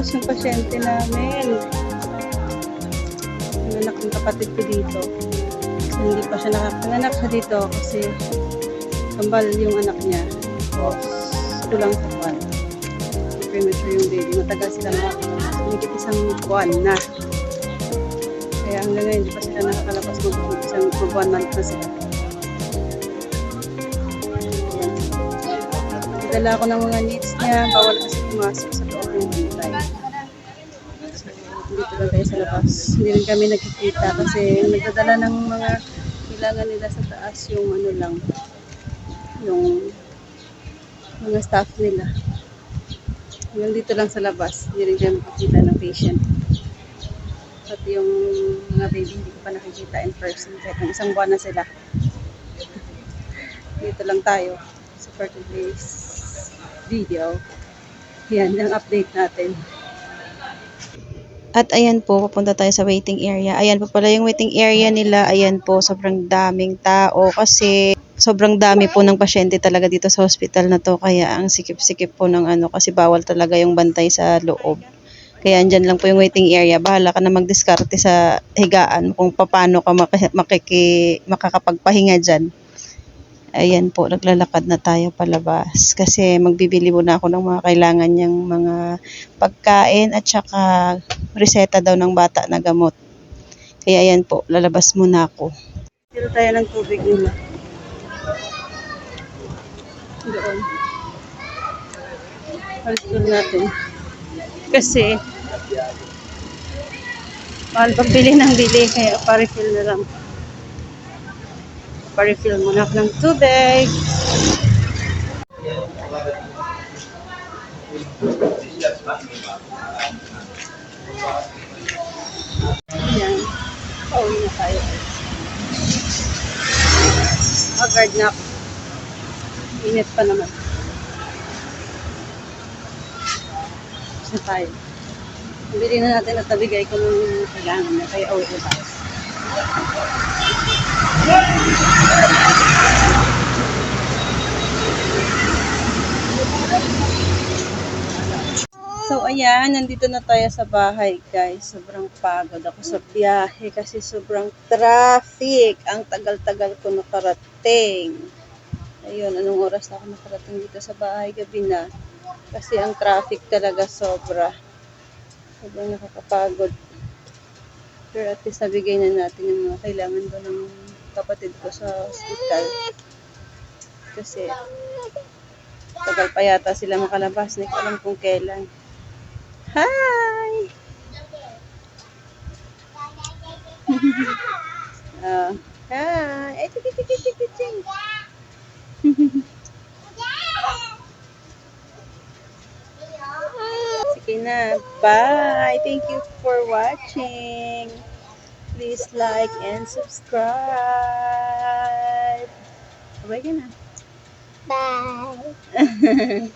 Tapos yung pasyente namin, yung anak ng kapatid ko dito. So, hindi pa siya nakapanganak siya dito kasi kambal yung anak niya. Tapos, kulang sa kwan. Premature yung baby. Matagal sila nakakalabas. Higit isang buwan na. Kaya hanggang ngayon, hindi pa sila nakakalabas. Isang 1 month na sila. Dala ko ng mga needs niya. Bawal kasi pumasok sa loob ng bintay. So, dito lang tayo sa labas. Hindi rin kami nagkikita kasi nagdadala ng mga kailangan nila sa taas yung ano lang. Yung mga staff nila. Hanggang dito lang sa labas. Hindi rin kami makikita ng patient. Pati yung mga baby hindi ko pa nakikita in person. Kahit ng isang buwan na sila. Dito lang tayo sa for today's video. Yan, yung update natin. At ayan po, papunta tayo sa waiting area. Ayan po pala yung waiting area nila. Ayan po, sobrang daming tao kasi sobrang dami po ng pasyente talaga dito sa hospital na to. Kaya ang sikip-sikip po ng ano kasi bawal talaga yung bantay sa loob. Kaya andyan lang po yung waiting area. Bahala ka na magdiskarte sa higaan kung paano ka makakapagpahinga dyan. Ayan po, naglalakad na tayo palabas. Kasi magbibili muna ako ng mga kailangan niyang mga pagkain at saka reseta daw ng bata na gamot. Kaya ayan po, lalabas muna ako. Dito tayo ng tubig nila. Doon. Palitul natin. Kasi mahal pagbili ng bili, kaya pa-refill na lang. Pa-refill muna ako ng tubig. Ayan. Pauwi na tayo. Agad na. Init pa naman. Tapos na tayo. Bili na natin at nabigay ko ng kailangan na. Kaya uwi na tayo. So, ayan, nandito na tayo sa bahay, guys. Sobrang pagod ako sa biyahe kasi sobrang traffic. Ang tagal-tagal ko nakarating. Ayun, anong oras na ako nakarating dito sa bahay? Gabi na. Kasi ang traffic talaga sobra. Sobrang nakakapagod. Pero at least nabigay na natin yung mga kailangan doon ng kapatid ko sa hospital. Kasi tagal pa yata sila makalabas. Hindi ko alam kung kailan. Hi! Hi! Ay, tikitik. Sige na. Bye! Thank you for watching. Please like and subscribe. Bye ka na. Bye.